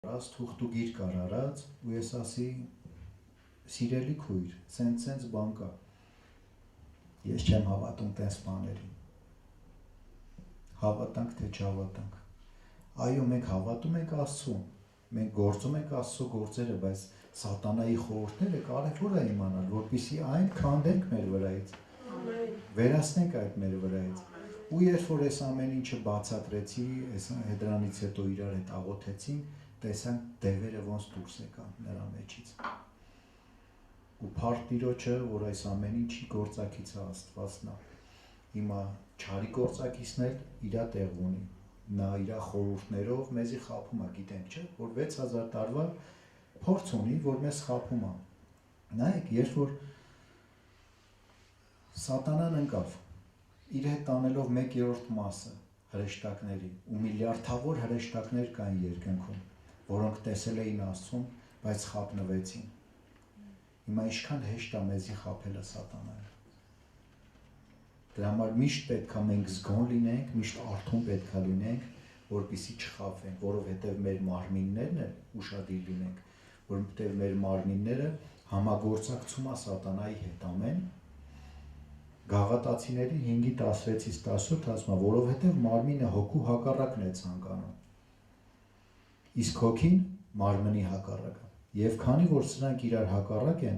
Արած թուղթ ու գիրք արած ու ես ասի սիրելի քույր, սենց բան կա։ Ես չեմ հավատում տես բաներին։ Հավատանք թե չհավատանք։ Այո, մենք հավատում ենք Աստծուն, մենք գործում ենք Աստծո գործերը, բայց սատանայի խորհուրդները կարևոր է իմանալ, որպեսզի այն քանդենք մեր վրայից, վերացնենք այդ մեր վրայից։ Ու երբ որ այս ամեն ինչը բացատրեցի, այս դրանից հետո իրար հետ աղոթեցինք, տեսանք դևերը ոնց դուրս եկան նրա մեջից։ Ու փառք Տիրոջը, որ այս ամեն ինչի գործակիցը Աստվածն է։ Հիմա չարի գործակիցն էլ իր տեղ ունի։ Նա իր խորհուրդներով մեզի խաբում է, գիտենք, չէ՞, որ 6000 տարվա փորձ ունի, որ մեզ խաբում է։ Նայեք, երբ որ սատանան ընկավ, իր հետ տանելով 1/3 մասը հրեշտակների, ու միլիարդավոր հրեշտակներ կային երկնքում, որոնք տեսել էին Աստծուն, բայց խաբնվեցին։ Հիմա ինչքան հեշտ է մեզի խաբելը սատանայը։ Դրա համար միշտ պետք է մենք զգոն լինենք, միշտ արթուն պետք է լինենք, որպեսզի չխաբվենք, որովհետև մեր մարմիններն էլ ուշադիր լինենք, որովհետև մեր մարմինները համագործակցում է սատանայի հետ, ամեն։ Գաղատացիների 5:16-17 ասում է, որովհետև մարմինը հոգու հակառակն է ցանկանում, իսկ հոգին մարմնի հակառակը։ Եվ քանի որ սրանք իրար հակառակ են,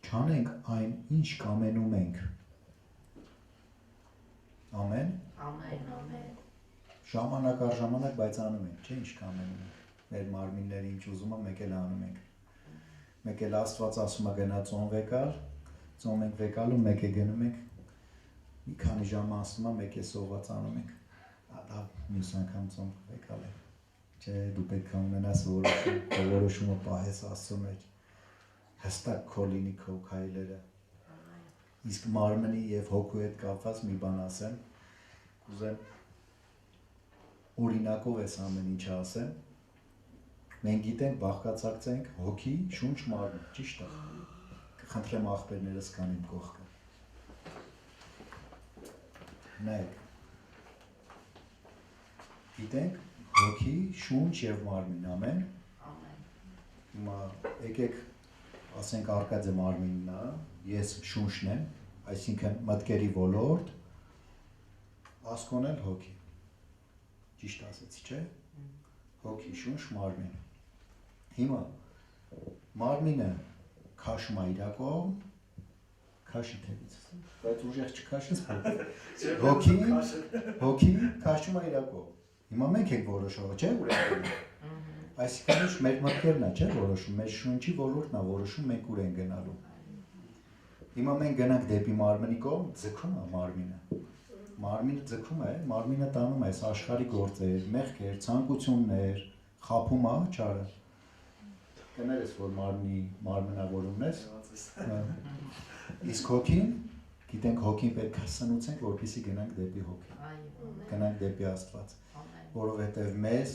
չանենք այն, ինչ կամենում ենք։ Ամեն։ Ամեն։ Ժամանակ առ ժամանակ, բայց անում ենք, չէ՞ ինչ կամենում ենք։ Մեր մարմինները ինչ ուզում է, մեկ էլ անում ենք։ Մեկ էլ Աստված ասում է գնա ծոմ վեկալ, ծոմ ենք վեկալում, մեկ է գնում ենք, մի քանի ժամ ասում է, մեկ է սոված անում ենք։ Դա մյուս անգամ ծոմ վեկալ է։ Չէ, դու պետք է ունենաս որոշումը պահես Աստծո մեջ։ Հստակ քո լինի քո քայլերը։ Իսկ մարմնի եւ հոգու հետ կապված մի բան ասեմ, կուզեմ օրինակով այս ամեն ինչը ասեմ։ Մենք գիտենք, բաղկացած հոգի, շունչ, մարմին, ճիշտ է։ Կխնդրեմ աղբերներս կան իմ կողքը։ Նայեք։ Գիտենք հոգի, շունչ եւ մարմին, ամեն։ Հիմա եկեք ասենք Արկադիը մարմինն է, ես շունչն եմ, այսինքն մտքերի ոլորտ, Ասկոն էլ հոգի։ Ճիշտ ասեցի, չէ՞։ Հոգի, շունչ, մարմին։ Հիմա մարմինը քաշում է իր կողմ, քաշի թևից, բայց ուժեղ չքաշես, հոգի քաշում է իր կողմ։ Հիմա մենք ենք որոշողը, չէ՞, ուր։ Այսինքն մեր մտքերն է, չէ՞, որոշում, մեր շունչի ոլորտն է որոշում, մենք ուր են գնալու։ Հիմա մենք գնանք դեպի մարմնի կողմ, ձգում է մարմինը։ Մարմինը ձգում է, մարմինը տանում է այս աշխարհի գործեր, մեղքեր, ցանկություններ, խաբում է չարը։ Կներես, որ մարմնավորումն ես։ Իսկ հոգին, գիտենք հոգին պետք է սնուցենք, որպեսզի գնանք դեպի հոգի։ Գնանք դեպի Աստված, որովհետև մեզ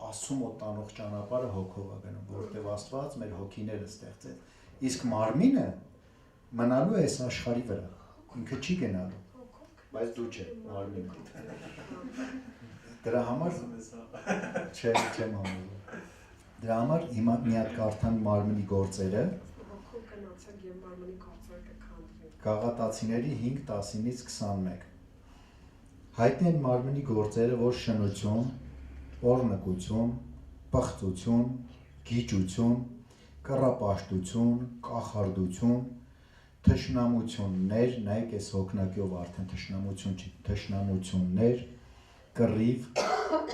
Աստծո մոտ տանող ճանապարհը հոգով է գնում, որովհետև Աստված մեր հոգիները ստեղծեց։ Իսկ մարմինը մնալու է այս աշխարհի վրա, ինքը չի գնալու, բայց դու չէ, մարմինը։ Դրա համար չեմ համոզում։ Դրա համար հիմա մի հատ կարդան մարմնի գործերը։ Գաղատացիների 5:19-21։ Հայտնի են մարմնի գործերը, որ շնություն, օրնկություն, պղծություն, գիճություն, կռապաշտություն, կախարդություն, թշնամություններ, նայեք այս հոգնակյով արդեն թշնամություն չի, թշնամություններ, կռիվ,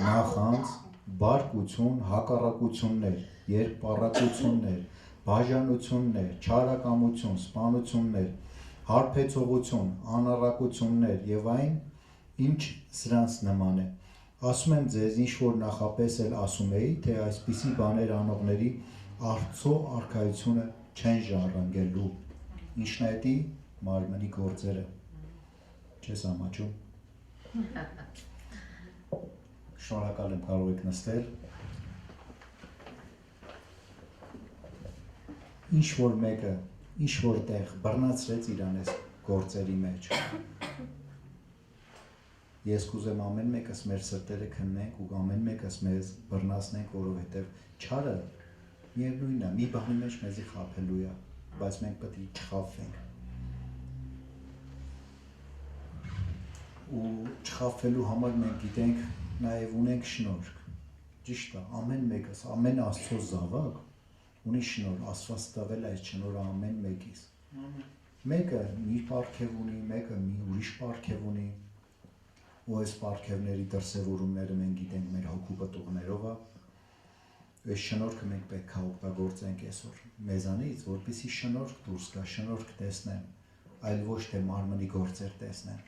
նախանձ, բարկություն, հակառակություններ, երկպառակություններ, բաժանություններ, չարակամություն, սպանություններ, հարբեցողություն, անառակություններ եւ այն, ինչ սրանց նման է։ Ասում եմ ձեզ, ինչ որ նախապես էլ ասում էի, թե այսպիսի բաներ անողների Աստծո արքայությունը չեն ժառանգելու։ Ինչն է դա մարմնի գործերը։ Չես ամաչում։ Շնորհակալ եմ, կարող եք նստել։ Ինչ որ մեկը, ինչ որտեղ բռնացրեց իրան այս գործերի մեջ։ Ես կուզեմ ամեն մեկս մեր սրտերը քննենք ու ամեն մեկս մեզ բռնացնենք, որովհետև չարը միևնույնն է, մի բանի մեջ մեզի խաբելու է, բայց մենք պետք է չխաբվենք։ Ու չխաբվելու համար մենք գիտենք, նաև ունենք շնորհք։ Ճիշտ է, ամեն մեկս, ամեն Աստծո զավակ ունի շնորհ, Աստված տվել այս շնորհը ամեն մեկիս։ Մեկը մի պարգև ունի, մեկը մի ուրիշ պարգև ունի, ու այս պարգևների դրսևորումները մենք գիտենք մեր հոգու պտուղներով է, այս շնորհքը մենք պետք է օգտագործենք այսօր մեզանից, որպեսզի շնորհք դուրս գա, շնորհք տեսնեն, այլ ոչ թե մարմնի գործեր տեսնեն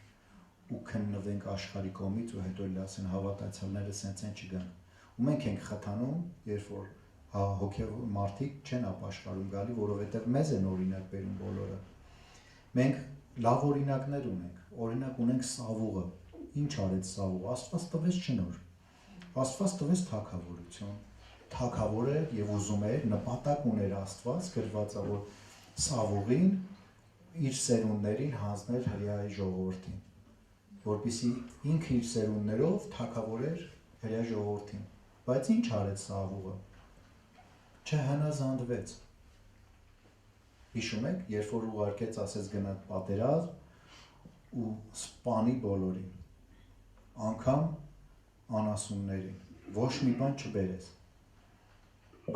ու քննվենք աշխարհի կողմից ու հետո լասեն հավատացյալները սենց են չգան։ Ու մենք ենք խթանում, երբ որ հոգևոր մարդիկ չեն ապաշխարում գալի, որովհետև մեզ են օրինակ բերում բոլորը։ Մենք լավ օրինակներ ունենք, օրինակ ունենք Սավուղը, ինչ արեց Սավուղը, Աստված տվեց շնորհ, Աստված տվեց թագավորություն, թագավոր էր եւ ուզում էր, նպատակ ուներ Աստված, գրված է, որ Սավուղին իր սերունդներին հանձներ հրեայի ժողովրդին, որպեսզի ինքը իր սերունդներով թագավորեր հրեայի ժողովրդին, բայց ինչ արեց Սավուղը, չհնազանդվեց։ Հիշում եք, երբ որ ուղարկեց, ասեց գնաց պատերազմ ու սպանի բոլորին, անգամ անասուններին, ոչ մի բան չբերեց։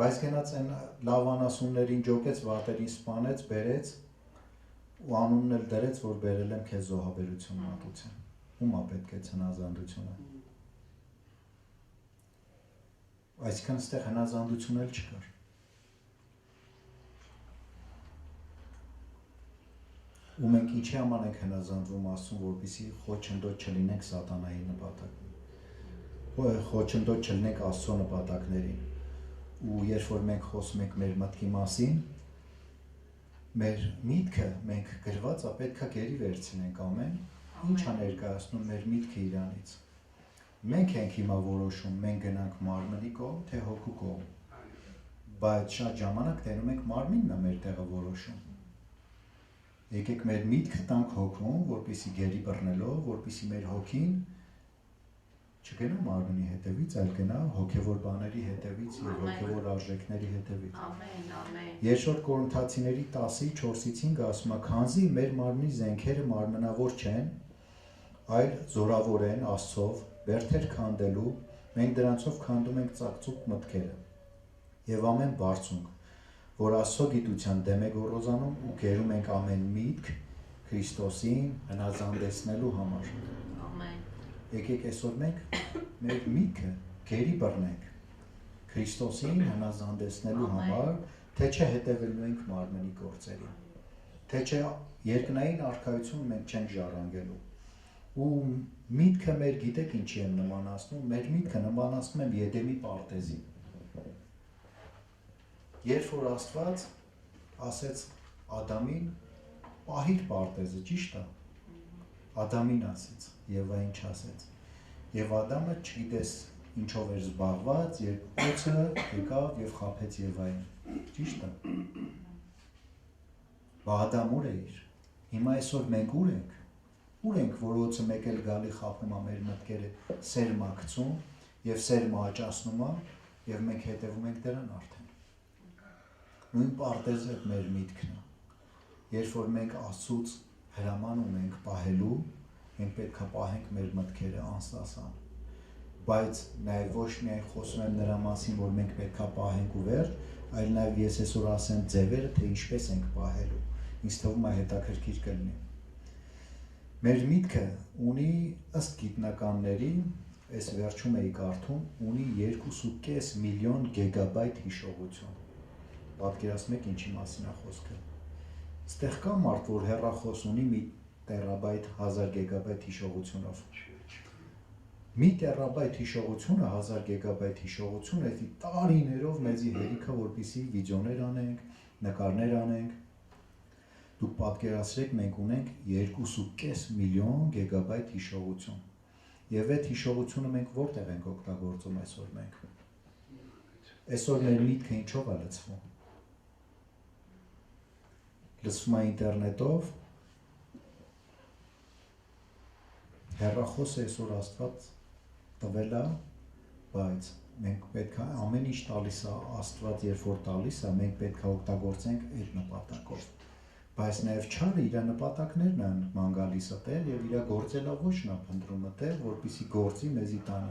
Բայց գնաց այն լավ անասուններին ջոկեց, վատերին սպանեց, բերեց ու անունն էլ դրեց, որ բերել եմ քեզ զոհաբերություն մատուցեմ։ Ումա պետք է հնազանդությունը։ Այսինքն այստեղ հնազանդություն էլ չկար։ Ու մենք ինչի համար ենք հնազանդվում Աստծուն, որպեսզի խոչընդոտ չլինենք սատանայի նպատակին, խոչընդոտ չլինենք Աստծո նպատակներին։ Ու երբ որ մենք խոսում ենք մեր մտքի մասին, մեր միտքը մենք գրված է պետքա գերի վերցնենք ամեն, ինչ է ներկայացնում մեր միտքը Իրանից։ Մենք ենք հիմա որոշում, մենք գնանք մարմնի կողմ, թե հոգու կողմ, բայց շատ ժամանակ տենում ենք մարմինն է մեր տեղը որոշում։ Եկեք մեր միտքը տանք հոգուն, որպեսզի գերի բռնելով, որպեսզի մեր հոգին չգնա մարմնի հետևից, այլ գնա հոգևոր բաների հետևից եւ հոգևոր արժեքների հետևից։ Ամեն, ամեն։ Երկրորդ Կորինթացիների 10:4-5 ասում է. «Քանզի մեր մարմնի զենքերը մարմնավոր չեն, այլ զորավոր են Աստծով, բերդեր քանդելու, մենք դրանցով քանդում ենք ծակծուկ մտքերը եւ ամեն բարձունք, որ Աստծո գիտության դեմ է գոռոզանում ու գերում ենք ամեն միտք Քրիստոսին հնազանդեցնելու համար»։ Ամեն։ Եկեք այսօր մենք մեր միտքը գերի բռնենք Քրիստոսին հնազանդեցնելու համար, թե չէ հետևելու ենք մարմնի գործերին, թե չէ երկնային արքայությունը մենք չենք ժառանգելու։ Ու միտքը մեր գիտեք ինչի եմ նմանացնում, մեր միտքը նմանացնում եմ Եդեմի պարտեզին։ Երբ որ Աստված ասեց Ադամին, պահիր պարտեզը, ճիշտ է։ Ադամին ասեց, Եվային չասեց։ Եվ Ադամը չգիտես ինչով էր զբաղված, երբ օձը եկավ եւ խաբեց Եվային, ճիշտ է։ Բա Ադամ ուր էր։ Հիմա այսօր մենք ուր ենք։ Ուր ենք, որ օձը մեկ էլ գալի խաբում է մեր մտքերը, սերմ ակցում եւ սերմը աճացնում է եւ մենք հետևում ենք դրան արդեն։ Նույն պարտեզը մեր միտքն է։ Երբ որ մենք Աստծուց հրաման ունենք պահելու, մենք պետք է պահենք մեր մտքերը անսասան։ Բայց նաև ոչ միայն խոսում եմ նրա մասին, որ մենք պետք է պահենք ու վերջ, այլ նաև ես այսօր ասեմ ձևերը, թե ինչպես ենք պահելու։ Ինձ թվում է հետաքրքիր կլինի։ Մեր միտքը ունի ըստ գիտնականների, այս վերջում էի կարդում, ունի 2.5 միլիոն գիգաբայթ հիշողություն։ Պատկերացնում եք ինչի մասին է խոսքը։ Ստեղ կա մարդ, որ հեռախոս ունի մի տերաբայթ 1000 գիգաբայթ հիշողությունով։ Մի տերաբայթ հիշողությունը, 1000 գիգաբայթ հիշողությունը, դա տարիներով մեզի հերիքա, որպեսզի վիդեոներ անենք, նկարներ անենք։ Դուք պատկերացրեք, մենք ունենք 2.5 միլիոն գիգաբայթ հիշողություն։ Եվ այդ հիշողությունը մենք որտեղ ենք օգտագործում այսօր մենք։ Այսօր մեր միտքը ինչով է լցվում։ Լցվում է ինտերնետով, հեռախոս է այսօր Աստված տվել է, բայց մենք պետք է ամեն ինչ տալիս է Աստված, երբ որ տալիս է, մենք պետք է օգտագործենք այդ նպատակով։ Բայց նաև չարը իր նպատակներն են ման գալիս է տեղ եւ իր գործելավոճն է փնտրում տեղ, որպեսզի գործի մեզի տանի։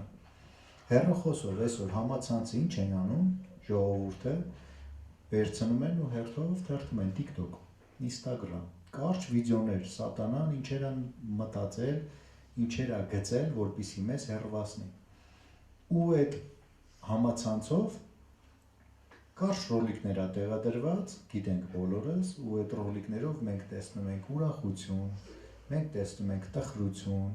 Հեռախոսով այսօր համացանցը ինչ են անում, ժողովուրդը վերցնում են ու հերթով թերթում են TikTok, Instagram, կարճ վիդեոներ, սատանան ինչեր են մտածել, ինչեր է գծել, որպեսզի մեզ հեռվացնի։ Ու այդ համացանցով կարճ ռոլիկներ է տեղադրված, գիտենք բոլորս, ու այդ ռոլիկներով մենք տեսնում ենք ուրախություն, մենք տեսնում ենք տխրություն,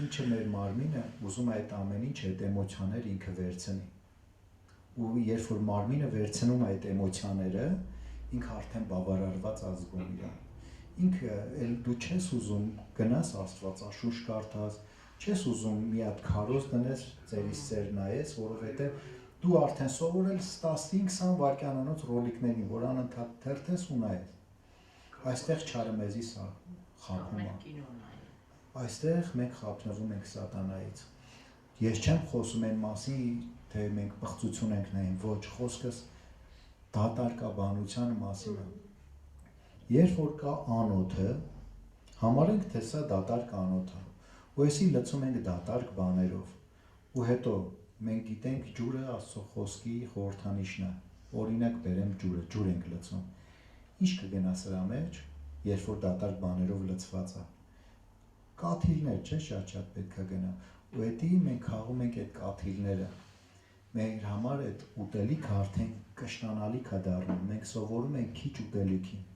ինչը մեր մարմինը ուզում է այդ ամեն ինչ այդ էմոցիաներ ինքը վերցնի։ Ու երբ որ մարմինը վերցնում է այդ էմոցիաները, ինքը արդեն բավարարված ազգում իրան։ Ինքը դու չես ուզում գնաս Աստվածաշունչ կարդաս, չես ուզում մի հատ քարոզ դնես, ծերից ծեր նայես, որովհետև դու արդեն սովորել 15-20 վայրկյանանոց ռոլիկներին, որ անընդհատ թերթես ու նայես։ Այստեղ չարը մեզի սա խաբում է։ Այստեղ մենք խափնվում ենք սատանայից։ Ես չեմ խոսում այն մասին, թե մենք պղծություն ենք նայում, ոչ, խոսքս դատարկաբանության մասին է։ Երբ որ կա անոթը, համարենք, թե սա դատարկ անոթ է, ու այսի լցում ենք դատարկ բաներով, ու հետո մենք գիտենք ջուրը Աստծո խոսքի խորհրդանիշն է, օրինակ բերեմ ջուրը, ջուր ենք լցում։ Ինչ կգնա սրա մեջ, երբ որ դատարկ բաներով լցված է։ Կաթիլներ, չէ՞, շատ պետք է գնա, ու հետի մենք խաղում ենք այդ կաթիլները։ Մեր համար այդ ուտելիքը արդեն կշտանալիք է դառնում, մենք սովորում ենք քիչ ուտելիքին,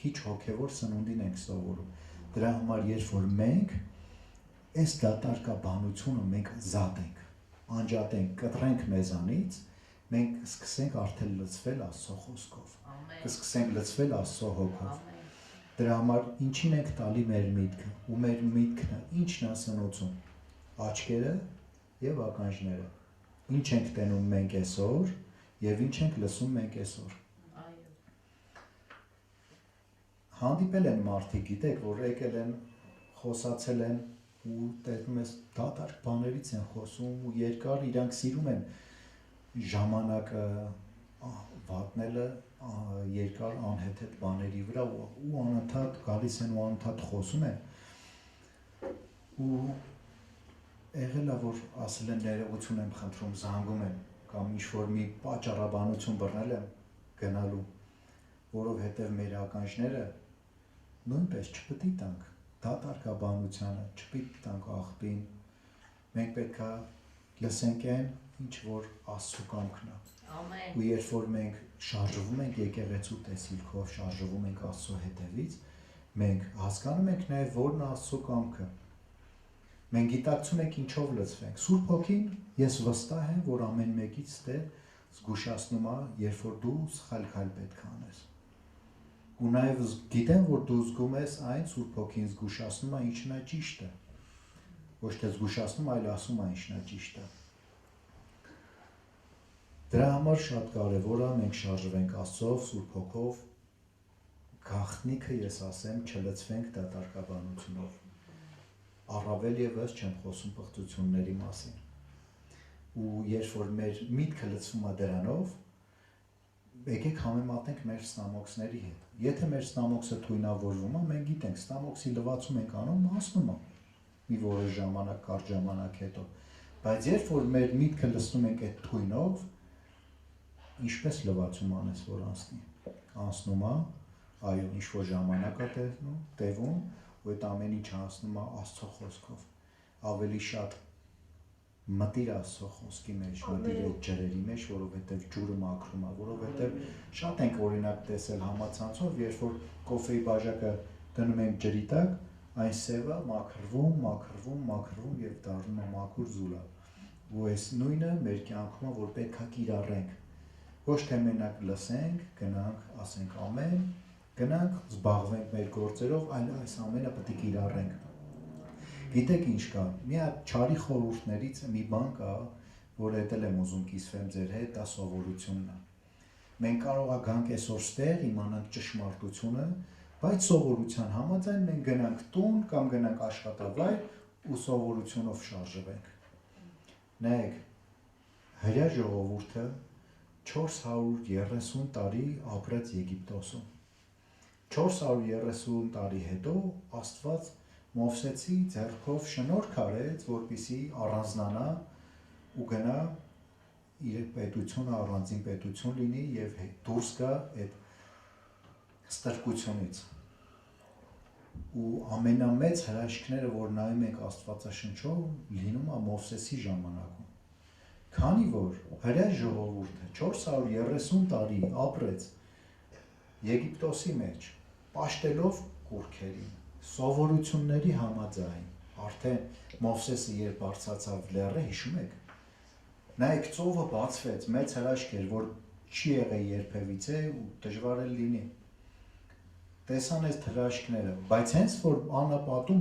քիչ հոգևոր սնունդին ենք սովորում։ Դրա համար երբ որ մենք այս դատարկաբանությունը մենք զատենք, անջատենք, կտրենք մեզանից, մենք սկսենք արդեն լցվել Աստծո խոսքով, կսկսենք լցվել Աստծո հոգով։ Դրա համար ինչին ենք տալի մեր միտքը, ու մեր միտքն ինչն է սնուցում, աչքերը եւ ականջները։ Ինչ ենք տենում մենք այսօր եւ ինչ ենք լսում մենք այսօր։ Հանդիպել են մարդիկ, գիտեք, որ եկել են, խոսացել են ու տեսնում ես դատարկ բաներից են խոսում ու երկար իրանք սիրում են ժամանակը վատնելը երկար անհեթեթ բաների վրա ու անընդհատ գալիս են ու անընդհատ խոսում են ու եղել է որ ասել են ներողություն եմ խնդրում զանգում են կամ ինչ-որ մի պատճառաբանություն բռնել եմ գնալու որովհետև մեր ականջները նույնպես չպետք է տանք դատարկաբանությանը, չպետք է տանք աղբին, մենք պետք է լսենք այն, ինչ որ Աստծո կամքն է։ Ու երբ որ մենք շարժվում ենք եկեղեցու տեսիլքով, շարժվում ենք Աստծո հետևից, մենք հասկանում ենք նաև որն է Աստծո կամքը։ Մենք գիտակցում ենք ինչով լցվենք։ Սուրբ Հոգին ես վստահ եմ, որ ամեն մեկից դե զգուշացնում է, երբ որ դու սխալ քայլ պետք է անես։ Ու նաև գիտեմ, որ դու զգում ես այն Սուրբ Հոգին զգուշացնում է ինչն է ճիշտը։ Ոչ թե զգուշացնում, այլ ասում է ինչն է ճիշտը։ Դրա համար շատ կարևոր է մենք շարժվենք Աստծով, Սուրբ Հոգով, գաղտնիքը ես ասեմ, չլցվենք դատարկաբանությունով։ Առավել ևս չեմ խոսում պղծությունների մասին։ Ու երբ որ մեր միտքը լցվում է դրանով, եկեք համեմատենք մեր ստամոքսների հետ։ Եթե մեր ստամոքսը թույնավորվում է, մենք գիտենք, ստամոքսի լվացում ենք անում, հասնում է մի որոշ ժամանակ, կարճ ժամանակ հետո։ Բայց երբ որ մեր միտքը լցնում ենք այդ թույնով, ինչպես լվացում անես, որ անցնի։ Անցնում է, այո, ինչ-որ ժամանակ է տևում, ու այդ ամեն ինչ անցնում է Աստծո խոսքով։ Ավելի շատ մտիր Աստծո խոսքի մեջ, մտիր այդ ջրերի մեջ, որովհետև ջուրը մաքրում է, որովհետև շատ ենք օրինակ տեսել համացանցով, երբ որ կոֆեի բաժակը դնում ենք ջրի տակ, այն սևը մաքրվում եւ դառնում է մաքուր զուլա։ Ու այս նույնը մեր կյանքում է, որ պետք է կիրառենք։ Ոչ թե մենակ լսենք, գնանք, ասենք ամեն, գնանք, զբաղվենք մեր գործերով, այլ այս ամենը պետք է կիրառենք։ Գիտեք ինչ կա, մի հատ չարի խորհուրդներից մի բան կա, որ էլ եմ ուզում կիսվեմ ձեր հետ, դա սովորությունն է։ Մենք կարող ենք գանք այսօր ստեղ, իմանանք ճշմարտությունը, բայց սովորության համաձայն մենք գնանք տուն կամ գնանք աշխատավայր ու սովորությունով շարժվենք։ Նայեք, հրյա ժողովուրդը 430 տարի ապրեց Եգիպտոսում։ 430 տարի հետո Աստված Մովսեսի ձեռքով շնորհք արեց, որպեսզի առանձնանա ու գնա իր պետությունը առանձին պետություն լինի եւ դուրս գա այդ ստրկությունից։ Ու ամենամեծ հրաշքները, որ նայում ենք Աստվածաշնչով, լինում է Մովսեսի ժամանակում։ Քանի որ հրյա ժողովուրդը 430 տարի ապրեց Եգիպտոսի մեջ, պաշտելով կուռքերին, սովորությունների համաձայն, արդեն Մովսեսը երբ բարձրացավ լեռը, հիշում եք, նայեք ծովը բացվեց, մեծ հրաշք էր, որ չի եղել երբևիցե ու դժվար է լինի։ Տեսան այս հրաշքները, բայց հենց որ անապատում